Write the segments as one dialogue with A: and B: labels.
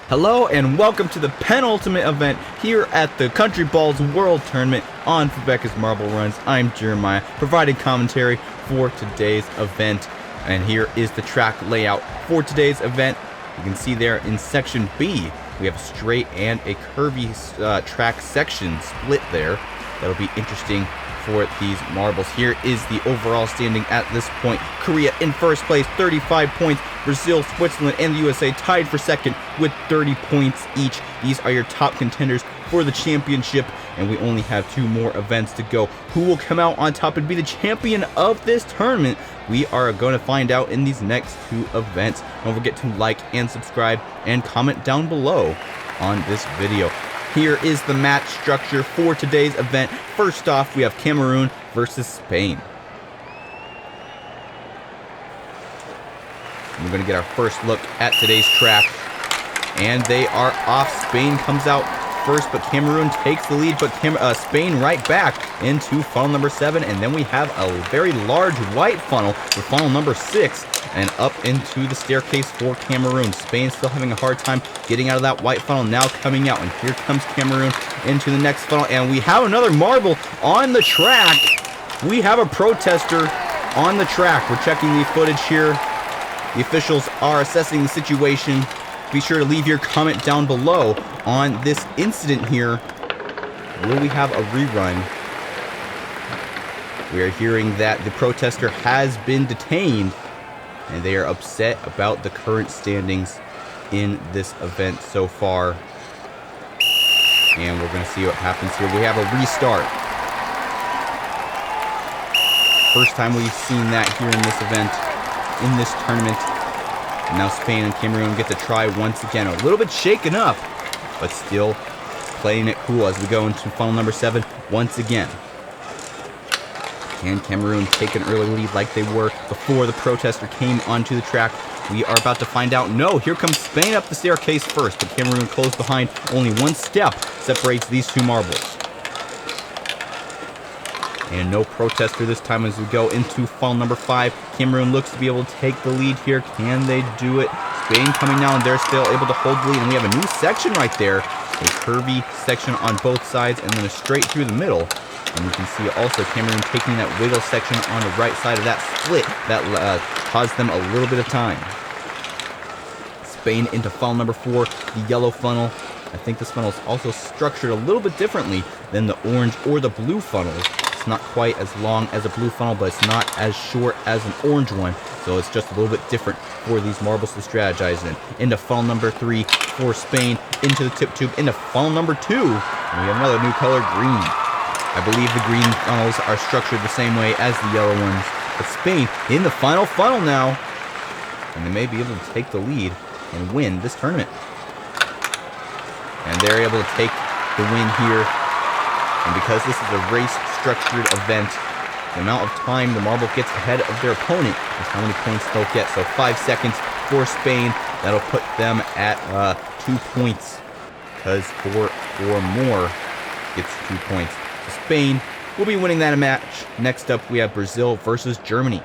A: Hello and welcome to the penultimate event here at the Countryballs World Tournament on Fubeca's Marble Runs. I'm Jeremiah, providing commentary for today's event. And here is the track layout for today's event. You can see there in section B, we have a straight and a curvy track section split there. That'll be interesting for these marbles. Here is the overall standing at this point. Korea in first place, 35 points. Brazil, Switzerland, and the USA tied for second with 30 points each. These are your top contenders for the championship, and we only have 2 more events to go. Who will come out on top and be the champion of this tournament? We are going to find out in these next 2 events. Don't forget to like and subscribe and comment down below on this video. Here is the match structure for today's event. First off, we have Cameroon versus Spain. We're going to get our first look at today's track. And they are off. Spain comes out first, but Cameroon takes the lead, but Spain right back into funnel number 7. And then we have a very large white funnel for funnel number 6 and up into the staircase for Cameroon. Spain still having a hard time getting out of that white funnel, now coming out. And here comes Cameroon into the next funnel. And we have another marble on the track. We have a protester on the track. We're checking the footage here. The officials are assessing the situation. Be sure to leave your comment down below on this incident here. Will we have a rerun? We are hearing that the protester has been detained, and they are upset about the current standings in this event so far. And we're going to see what happens here. We have a restart. First time we've seen that here in this event, in this tournament. And now Spain and Cameroon get to try once again. A little bit shaken up, but still playing it cool as we go into funnel number 7 once again. Can Cameroon take an early lead like they were before the protester came onto the track? We are about to find out. No, here comes Spain up the staircase first, but Cameroon close behind. Only 1 step separates these 2 marbles. And no protester this time as we go into funnel number 5. Cameroon looks to be able to take the lead here. Can they do it? Spain coming now, and they're still able to hold the lead. And we have a new section right there. A curvy section on both sides, and then a straight through the middle. And you can see also Cameroon taking that wiggle section on the right side of that split. That caused them a little bit of time. Spain into funnel number 4, the yellow funnel. I think this funnel is also structured a little bit differently than the orange or the blue funnels. Not quite as long as a blue funnel, but it's not as short as an orange one, so it's just a little bit different for these marbles to strategize in. Into funnel number 3 for Spain, into the tip tube, into funnel number 2, and we have another new color, green. I believe the green funnels are structured the same way as the yellow ones, but Spain in the final funnel now, and they may be able to take the lead and win this tournament. And they're able to take the win here. And because this is a race-structured event, the amount of time the marble gets ahead of their opponent is how many points they'll get. So 5 seconds for Spain. That'll put them at 2 points, because 4 or more gets 2 points. So Spain will be winning that match. Next up, we have Brazil versus Germany.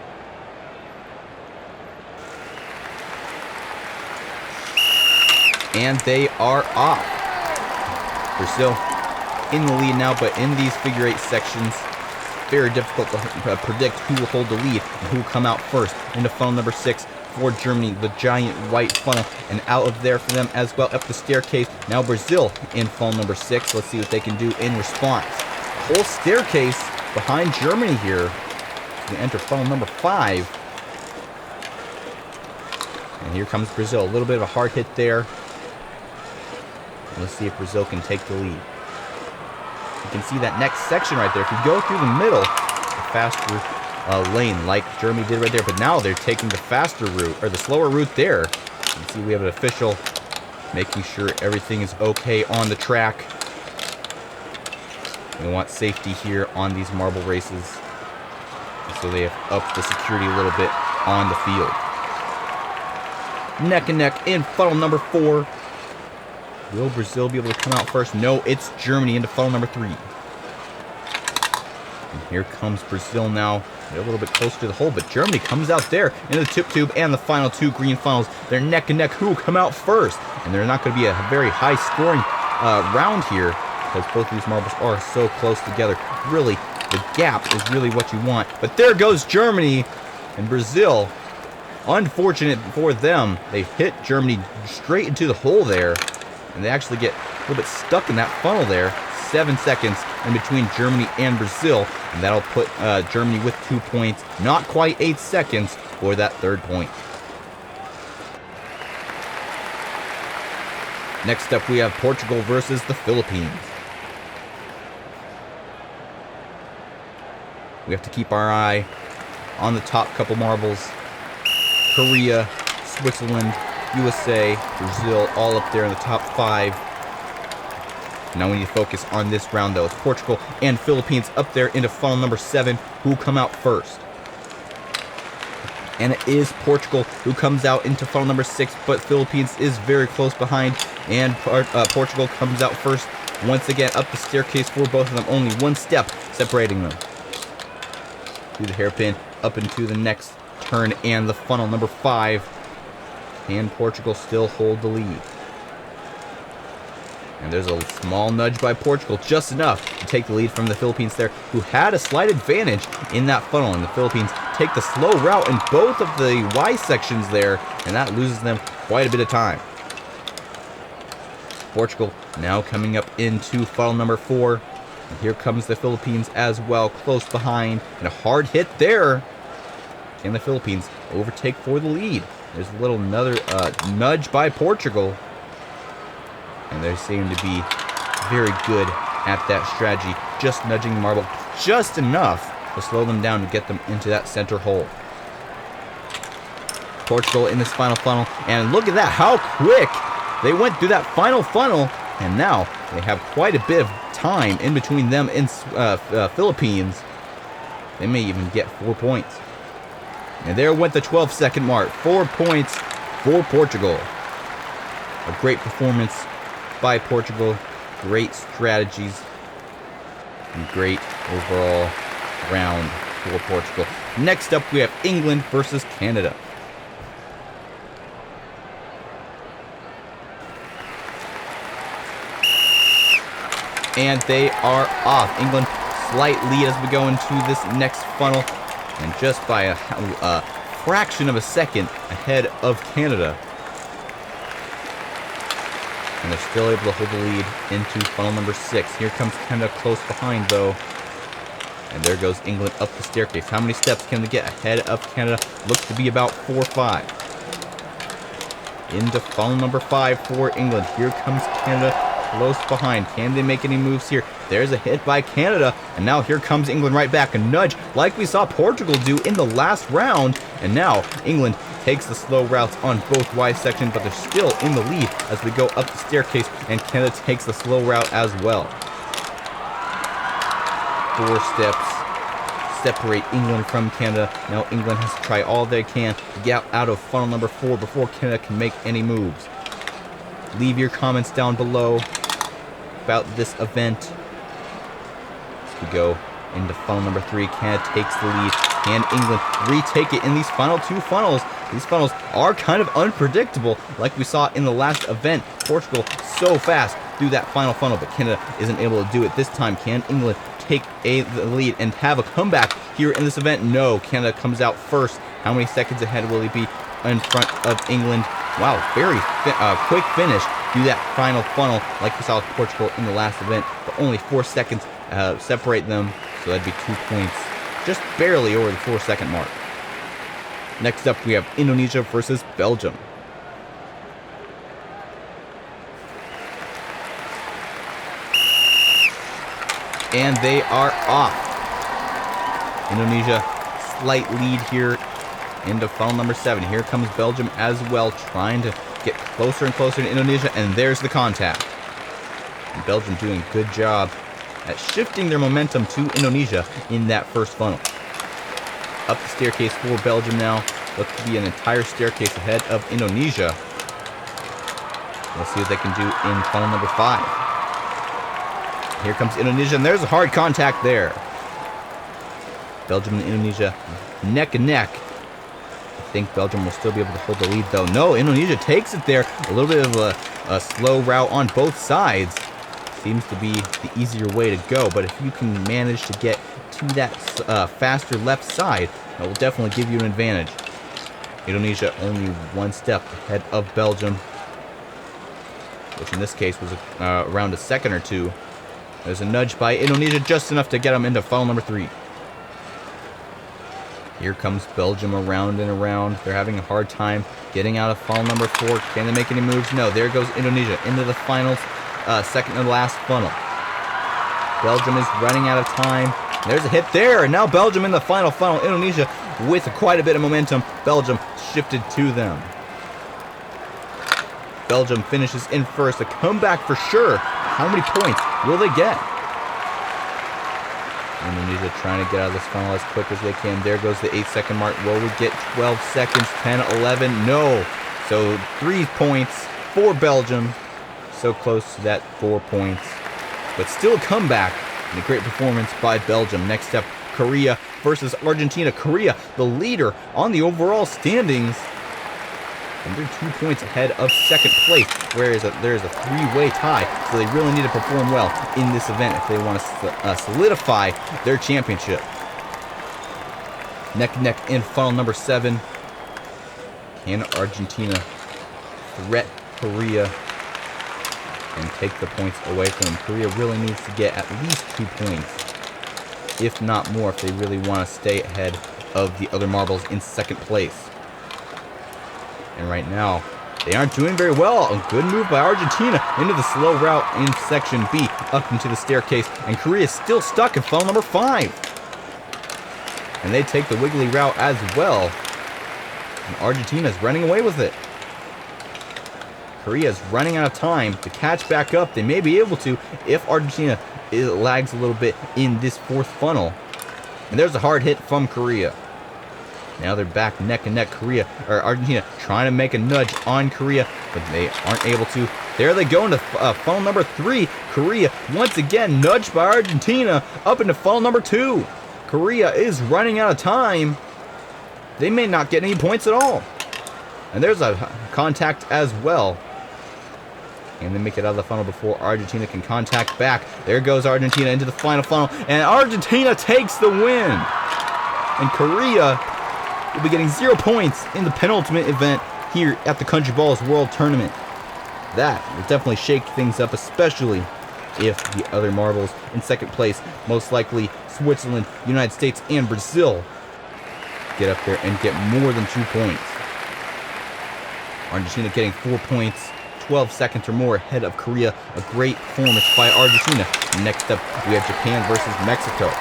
A: And they are off. Brazil in the lead now, but in these figure 8 sections, very difficult to predict who will hold the lead and who will come out first. Into funnel number 6 for Germany, the giant white funnel, and out of there for them as well, up the staircase. Now Brazil in funnel number 6. Let's see what they can do in response. Whole staircase behind Germany here. We enter funnel number 5. And here comes Brazil. A little bit of a hard hit there. Let's see if Brazil can take the lead. You can see that next section right there. If you go through the middle, the faster lane like Germany did right there, but now they're taking the faster route, or the slower route there. You can see we have an official making sure everything is okay on the track. We want safety here on these marble races, so they have upped the security a little bit on the field. Neck and neck in funnel number 4. Will Brazil be able to come out first? No, it's Germany into funnel number 3. And here comes Brazil now. They're a little bit closer to the hole, but Germany comes out there into the tip tube and the final two green funnels. They're neck and neck. Who will come out first? And they're not going to be a very high scoring round here because both of these marbles are so close together. Really, the gap is really what you want. But there goes Germany and Brazil. Unfortunate for them, they hit Germany straight into the hole there, and they actually get a little bit stuck in that funnel there. 7 seconds in between Germany and Brazil, and that'll put Germany with 2 points. Not quite 8 seconds for that third point. Next up, we have Portugal versus the Philippines. We have to keep our eye on the top couple marbles. Korea, Switzerland, USA, Brazil, all up there in the top 5. Now we need to focus on this round, though. It's Portugal and Philippines up there into funnel number 7. Who will come out first? And it is Portugal who comes out into funnel number 6, but Philippines is very close behind, and Portugal comes out first. Once again, up the staircase for both of them. Only one step separating them. Through the hairpin, up into the next turn, and the funnel number 5. Can Portugal still hold the lead? And there's a small nudge by Portugal, just enough to take the lead from the Philippines there, who had a slight advantage in that funnel. And the Philippines take the slow route in both of the Y sections there, and that loses them quite a bit of time. Portugal now coming up into funnel number 4. And here comes the Philippines as well, close behind, and a hard hit there. Can the Philippines overtake for the lead? There's a little another nudge by Portugal. And they seem to be very good at that strategy, just nudging the marble just enough to slow them down and get them into that center hole. Portugal in this final funnel, and look at that, how quick they went through that final funnel, and now they have quite a bit of time in between them and Philippines. They may even get 4 points. And there went the 12-second mark. 4 points for Portugal. A great performance by Portugal. Great strategies. And great overall round for Portugal. Next up, we have England versus Canada. And they are off. England, slight lead as we go into this next funnel. And just by a fraction of a second ahead of Canada. And they're still able to hold the lead into funnel number 6. Here comes Canada close behind, though. And there goes England up the staircase. How many steps can they get ahead of Canada? Looks to be about 4 or 5. Into funnel number 5 for England. Here comes Canada close behind. Can they make any moves here? There's a hit by Canada, and now here comes England right back. A nudge like we saw Portugal do in the last round, and now England takes the slow routes on both Y sections, but they're still in the lead as we go up the staircase, and Canada takes the slow route as well. 4 steps separate England from Canada. Now England has to try all they can to get out of funnel number 4 before Canada can make any moves. Leave your comments down below about this event. As we go into funnel number 3, Canada takes the lead. Can England retake it in these final 2 funnels? These funnels are kind of unpredictable, like we saw in the last event. Portugal so fast through that final funnel, but Canada isn't able to do it this time. Can England take the lead and have a comeback here in this event? No, Canada comes out first. How many seconds ahead will he be in front of England? Wow, very quick finish through that final funnel, like we saw with Portugal in the last event, but only 4 seconds separate them, so that'd be 2 points, just barely over the 4-second mark. Next up, we have Indonesia versus Belgium. And they are off. Indonesia, slight lead here into funnel number 7. Here comes Belgium as well, trying to get closer and closer to Indonesia, and there's the contact. And Belgium doing a good job at shifting their momentum to Indonesia in that first funnel. Up the staircase for Belgium now. Looks to be an entire staircase ahead of Indonesia. We'll see what they can do in funnel number 5. Here comes Indonesia, and there's a hard contact there. Belgium and Indonesia neck and neck. I think Belgium will still be able to hold the lead, though. No, Indonesia takes it there. A little bit of a slow route on both sides. Seems to be the easier way to go, but if you can manage to get to that faster left side, that will definitely give you an advantage. Indonesia only one step ahead of Belgium, which in this case was around a second or two. There's a nudge by Indonesia, just enough to get them into funnel number 3. Here comes Belgium around and around. They're having a hard time getting out of funnel number 4. Can they make any moves? No. There goes Indonesia into the finals, second to last funnel. Belgium is running out of time. There's a hit there, and now Belgium in the final funnel. Indonesia with quite a bit of momentum. Belgium shifted to them. Belgium finishes in first. A comeback for sure. How many points will they get? Indonesia trying to get out of this funnel as quick as they can. There goes the 8-second mark. Will we get 12 seconds? 10, 11? No. So 3 points for Belgium. So close to that 4 points. But still a comeback and a great performance by Belgium. Next up, Korea versus Argentina. Korea, the leader on the overall standings. And they're 2 points ahead of second place, whereas there's a 3-way tie, so they really need to perform well in this event if they want to solidify their championship. Neck and neck in funnel number 7. Can Argentina threat Korea and take the points away from them? Korea really needs to get at least 2 points, if not more, if they really want to stay ahead of the other marbles in second place. And right now, they aren't doing very well. A good move by Argentina into the slow route in section B, up into the staircase. And Korea is still stuck in funnel number 5. And they take the wiggly route as well. And Argentina is running away with it. Korea is running out of time to catch back up. They may be able to if Argentina lags a little bit in this 4th funnel. And there's a hard hit from Korea. Now they're back neck and neck. Argentina trying to make a nudge on Korea, but they aren't able to. There they go into funnel number 3. Korea once again nudged by Argentina up into funnel number 2. Korea is running out of time. They may not get any points at all. And there's a contact as well. And they make it out of the funnel before Argentina can contact back. There goes Argentina into the final funnel, and Argentina takes the win. And Korea will be getting 0 points in the penultimate event here at the Countryballs World Tournament. That will definitely shake things up, especially if the other marbles in second place, most likely Switzerland, United States, and Brazil, get up there and get more than 2 points. Argentina getting 4 points, 12 seconds or more ahead of Korea. A great performance by Argentina. Next up, we have Japan versus Mexico.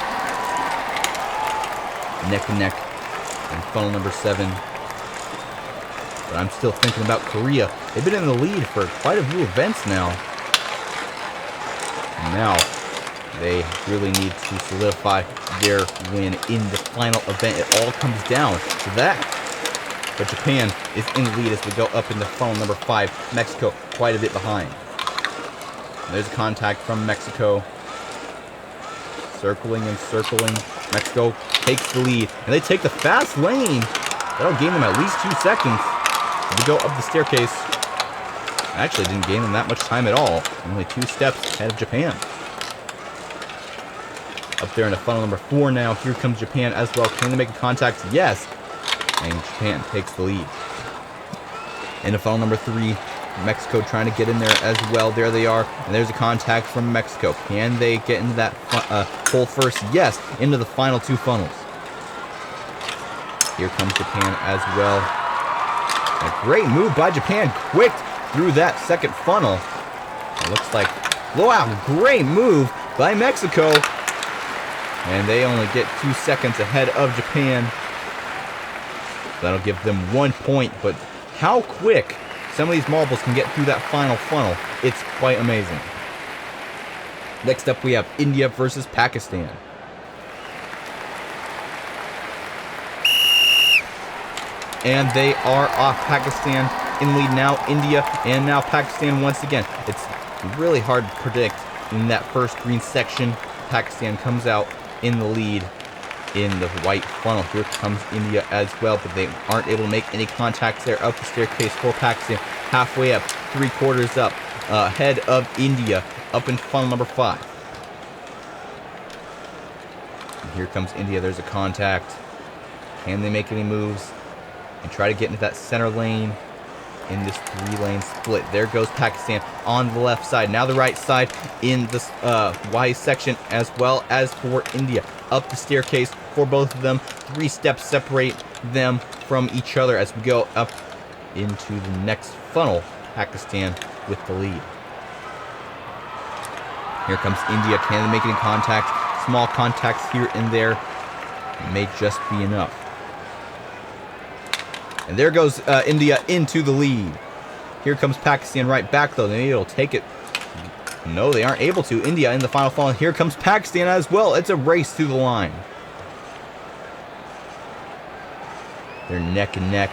A: Neck and neck. And funnel number 7. But I'm still thinking about Korea. They've been in the lead for quite a few events now. And now they really need to solidify their win in the final event. It all comes down to that. But Japan is in the lead as we go up into funnel number 5. Mexico quite a bit behind. And there's a contact from Mexico. Circling and circling. Mexico takes the lead, and they take the fast lane. That'll gain them at least 2 seconds. They go up the staircase. Actually didn't gain them that much time at all. Only 2 steps ahead of Japan. Up there in the funnel number 4 now. Here comes Japan as well. Can they make a contact? Yes. And Japan takes the lead. In the funnel number 3, Mexico trying to get in there as well. There they are. And there's a contact from Mexico. Can they get into that hole first? Yes. Into the final 2 funnels. Here comes Japan as well. A great move by Japan. Quick through that second funnel. It looks like, wow, great move by Mexico. And they only get 2 seconds ahead of Japan. That'll give them 1 point. But how quick some of these marbles can get through that final funnel, it's quite amazing. Next up, we have India versus Pakistan. And they are off. Pakistan in lead now. India and now Pakistan once again. It's really hard to predict in that first green section. Pakistan comes out in the lead. in the white funnel. Here comes India as well, but they aren't able to make any contacts there. Up the staircase for Pakistan, halfway up, 3/4 up, ahead of India, up in funnel number 5. And here comes India. There's a contact. Can they make any moves and try to get into that center lane in this 3-lane split? There goes Pakistan on the left side. Now the right side in this Y section, as well as for India. Up the staircase for both of them. 3 steps separate them from each other as we go up into the next funnel. Pakistan with the lead. Here comes India. Can they make any contacts? Small contacts here and there. It may just be enough. And there goes India into the lead. Here comes Pakistan right back, though. Maybe it'll take it. No, they aren't able to. India in the final funnel. Here comes Pakistan as well. It's a race through the line. They're neck and neck.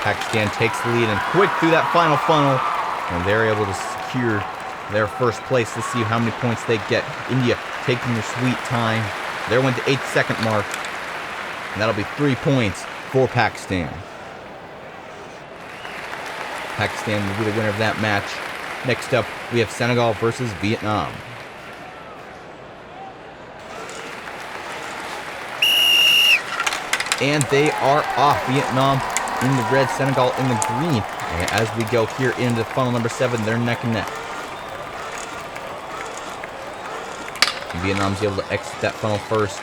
A: Pakistan takes the lead and quick through that final funnel. And they're able to secure their first place. Let's see how many points they get. India taking their sweet time. They went to 8-second mark. And that'll be 3 points for Pakistan. Pakistan will be the winner of that match. Next up, we have Senegal versus Vietnam. And they are off. Vietnam in the red, Senegal in the green. And as we go here into funnel number 7, they're neck and neck. And Vietnam's able to exit that funnel first.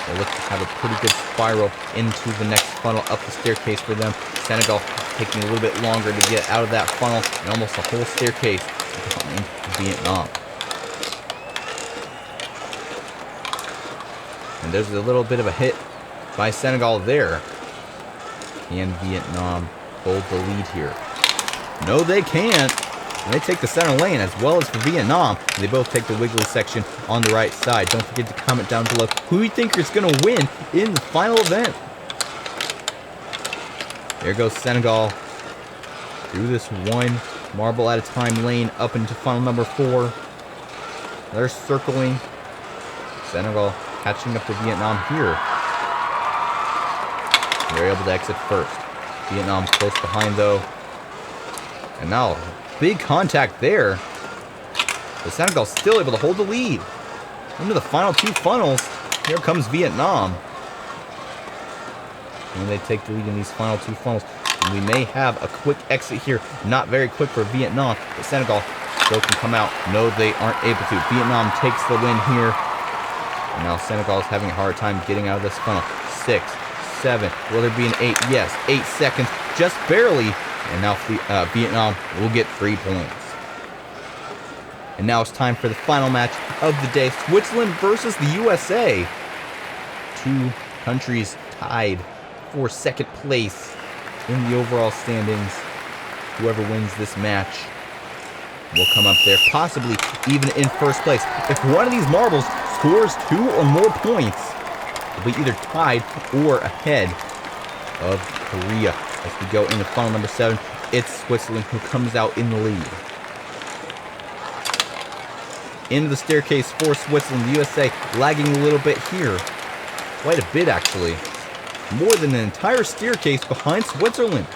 A: They look to have a pretty good spiral into the next funnel up the staircase for them. Senegal taking a little bit longer to get out of that funnel, and almost a whole staircase behind Vietnam. And there's a little bit of a hit by Senegal there. Can Vietnam hold the lead here? No, they can't. And they take the center lane as well as for Vietnam. They both take the wiggly section on the right side. Don't forget to comment down below who you think is going to win in the final event. There goes Senegal through this 1 marble at a time lane up into funnel number 4. They're circling. Senegal catching up to Vietnam here. They're able to exit first. Vietnam close behind though. And now big contact there. But Senegal's still able to hold the lead. Into the final 2 funnels. Here comes Vietnam. And they take the lead in these final 2 funnels. And we may have a quick exit here. Not very quick for Vietnam. But Senegal still can come out. No, they aren't able to. Vietnam takes the win here. And now Senegal is having a hard time getting out of this funnel. 6, 7. Will there be an 8? Yes. 8 seconds. Just barely. And now Vietnam will get 3 points. And now it's time for the final match of the day. Switzerland versus the USA. 2 countries tied for 2nd place in the overall standings. Whoever wins this match will come up there, possibly even in 1st place. If one of these marbles scores 2 or more points, they'll be either tied or ahead of Korea. As we go into funnel number 7, it's Switzerland who comes out in the lead. Into the staircase for Switzerland. The USA lagging a little bit here. Quite a bit, actually. More than an entire staircase behind Switzerland.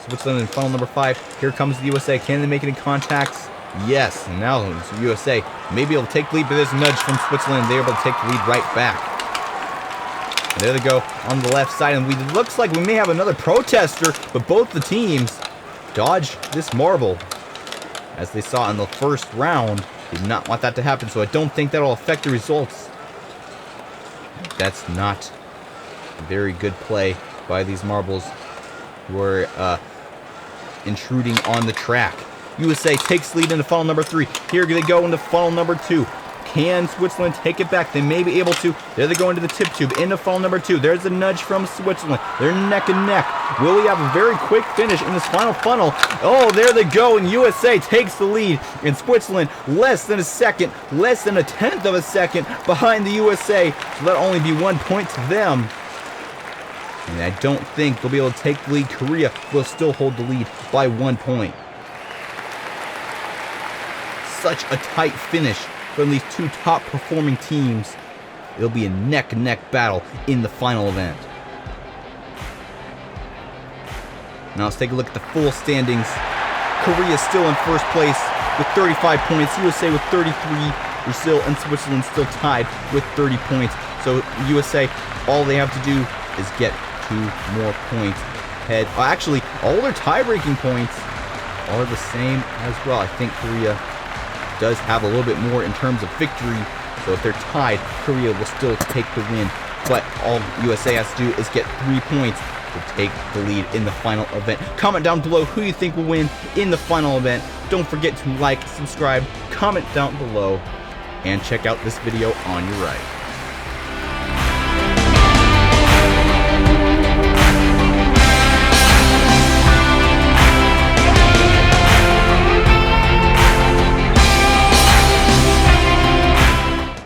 A: Switzerland in funnel number 5. Here comes the USA. Can they make any contacts? Yes. And now the USA may be able to take the lead, but there's a nudge from Switzerland. They're able to take the lead right back. And there they go on the left side. And it looks like we may have another protester, but both the teams dodge this marble. As they saw in the first round, did not want that to happen, so I don't think that'll affect the results. That's not a very good play by these marbles who are intruding on the track. USA takes lead into funnel number 3. Here they go into funnel number 2. Can Switzerland take it back? They may be able to. There they go into the tip tube, into funnel number 2. There's a nudge from Switzerland. They're neck and neck. Will we have a very quick finish in this final funnel? Oh, there they go, and USA takes the lead. And Switzerland, less than a second, less than a 1/10 of a second behind the USA. So that'll only be 1 point to them. And I don't think they'll be able to take the lead. Korea will still hold the lead by 1 point. Such a tight finish from these two top performing teams. It'll be a neck-and-neck battle in the final event. Now let's take a look at the full standings. Korea is still in first place with 35 points. USA with 33. Brazil and Switzerland still tied with 30 points. So USA, all they have to do is get 2 more points ahead. Actually, all their tie-breaking points are the same as well. I think Korea does have a little bit more in terms of victory. So if they're tied, Korea will still take the win. But all USA has to do is get 3 points to take the lead in the final event. Comment down below who you think will win in the final event. Don't forget to like, subscribe, comment down below, and check out this video on your right.